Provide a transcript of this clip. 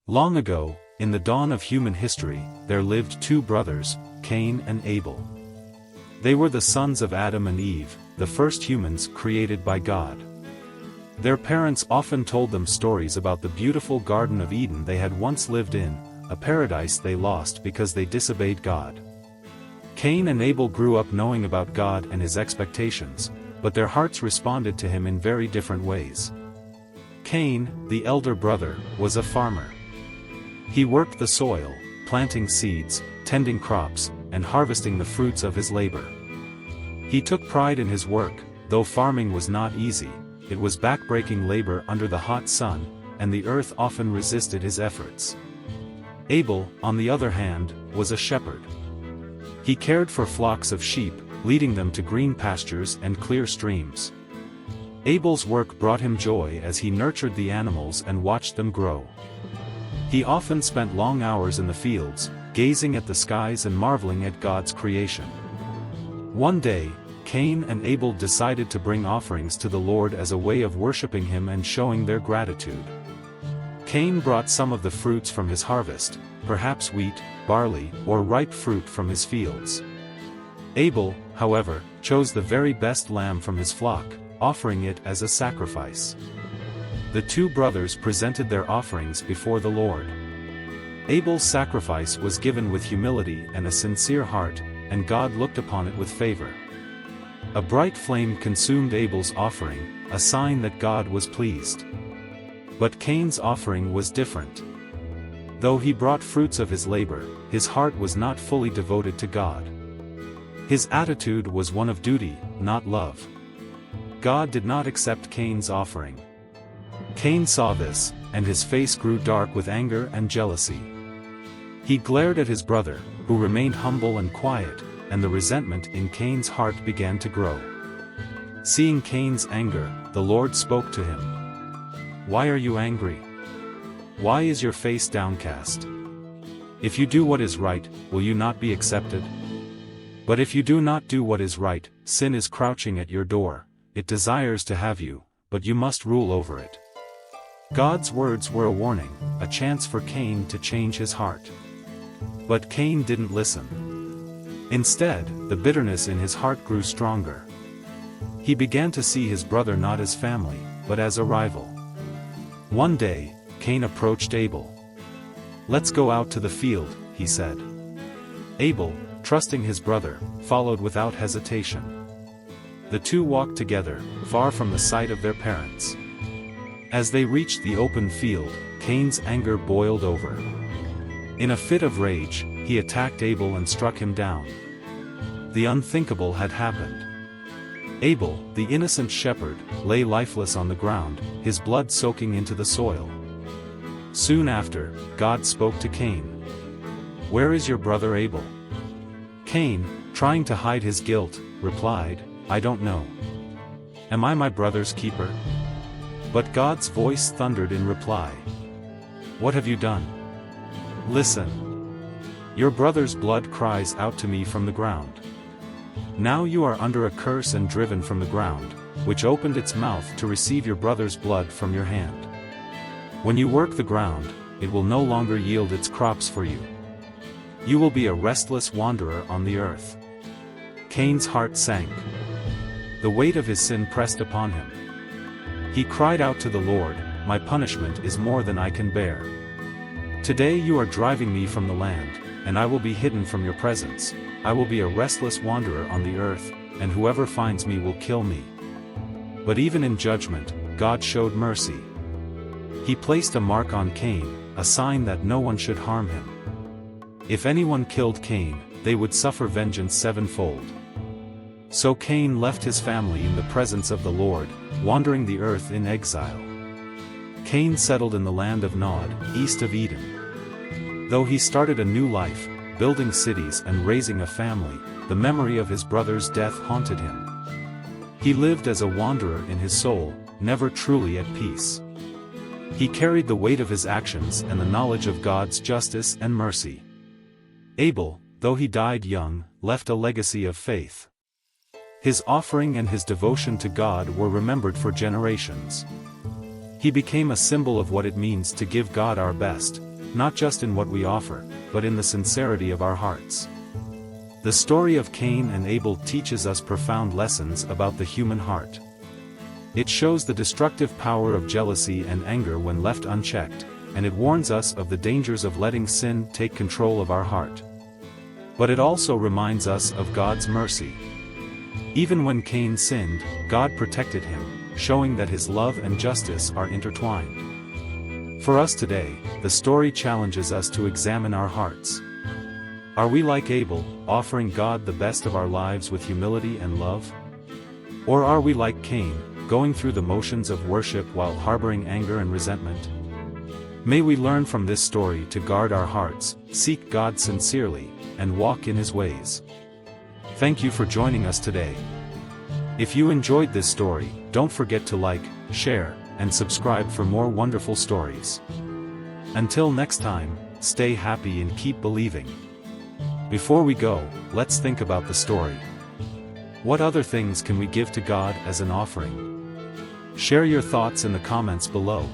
Long ago, in the dawn of human history, there lived two brothers, Cain and Abel. They were the sons of Adam and Eve, the first humans created by God. Their parents often told them stories about the beautiful Garden of Eden they had once lived in, a paradise they lost because they disobeyed God. Cain and Abel grew up knowing about God and his expectations, but their hearts responded to him in very different ways. Cain, the elder brother, was a farmer. He worked the soil, planting seeds, tending crops, and harvesting the fruits of his labor. He took pride in his work, though farming was not easy. It was back-breaking labor under the hot sun, and the earth often resisted his efforts. Abel, on the other hand, was a shepherd. He cared for flocks of sheep, leading them to green pastures and clear streams. Abel's work brought him joy as he nurtured the animals and watched them grow. He often spent long hours in the fields, gazing at the skies and marveling at God's creation. One day, Cain and Abel decided to bring offerings to the Lord as a way of worshiping him and showing their gratitude. Cain brought some of the fruits from his harvest, perhaps wheat, barley, or ripe fruit from his fields. Abel, however, chose the very best lamb from his flock, offering it as a sacrifice. The two brothers presented their offerings before the Lord. Abel's sacrifice was given with humility and a sincere heart, and God looked upon it with favor. A bright flame consumed Abel's offering, a sign that God was pleased. But Cain's offering was different. Though he brought fruits of his labor, his heart was not fully devoted to God. His attitude was one of duty, not love. God did not accept Cain's offering. Cain saw this, and his face grew dark with anger and jealousy. He glared at his brother, who remained humble and quiet, and the resentment in Cain's heart began to grow. Seeing Cain's anger, the Lord spoke to him. "Why are you angry? Why is your face downcast? If you do what is right, will you not be accepted? But if you do not do what is right, sin is crouching at your door, it desires to have you, but you must rule over it." God's words were a warning, a chance for Cain to change his heart. But Cain didn't listen. Instead, the bitterness in his heart grew stronger. He began to see his brother not as family, but as a rival. One day, Cain approached Abel. "Let's go out to the field," he said. Abel, trusting his brother, followed without hesitation. The two walked together, far from the sight of their parents. As they reached the open field, Cain's anger boiled over. In a fit of rage, he attacked Abel and struck him down. The unthinkable had happened. Abel, the innocent shepherd, lay lifeless on the ground, his blood soaking into the soil. Soon after, God spoke to Cain. "Where is your brother Abel?" Cain, trying to hide his guilt, replied, "I don't know. Am I my brother's keeper?" But God's voice thundered in reply. "What have you done? Listen. Your brother's blood cries out to me from the ground. Now you are under a curse and driven from the ground, which opened its mouth to receive your brother's blood from your hand. When you work the ground, it will no longer yield its crops for you. You will be a restless wanderer on the earth." Cain's heart sank. The weight of his sin pressed upon him. He cried out to the Lord, "My punishment is more than I can bear. Today you are driving me from the land, and I will be hidden from your presence. I will be a restless wanderer on the earth, and whoever finds me will kill me." But even in judgment, God showed mercy. He placed a mark on Cain, a sign that no one should harm him. If anyone killed Cain, they would suffer vengeance sevenfold. So Cain left his family in the presence of the Lord, wandering the earth in exile. Cain settled in the land of Nod, east of Eden. Though he started a new life, building cities and raising a family, the memory of his brother's death haunted him. He lived as a wanderer in his soul, never truly at peace. He carried the weight of his actions and the knowledge of God's justice and mercy. Abel, though he died young, left a legacy of faith. His offering and his devotion to God were remembered for generations. He became a symbol of what it means to give God our best, not just in what we offer, but in the sincerity of our hearts. The story of Cain and Abel teaches us profound lessons about the human heart. It shows the destructive power of jealousy and anger when left unchecked, and it warns us of the dangers of letting sin take control of our heart. But it also reminds us of God's mercy. Even when Cain sinned, God protected him, showing that his love and justice are intertwined. For us today, the story challenges us to examine our hearts. Are we like Abel, offering God the best of our lives with humility and love? Or are we like Cain, going through the motions of worship while harboring anger and resentment? May we learn from this story to guard our hearts, seek God sincerely, and walk in His ways. Thank you for joining us today. If you enjoyed this story, don't forget to like, share, and subscribe for more wonderful stories. Until next time, stay happy and keep believing. Before we go, let's think about the story. What other things can we give to God as an offering? Share your thoughts in the comments below.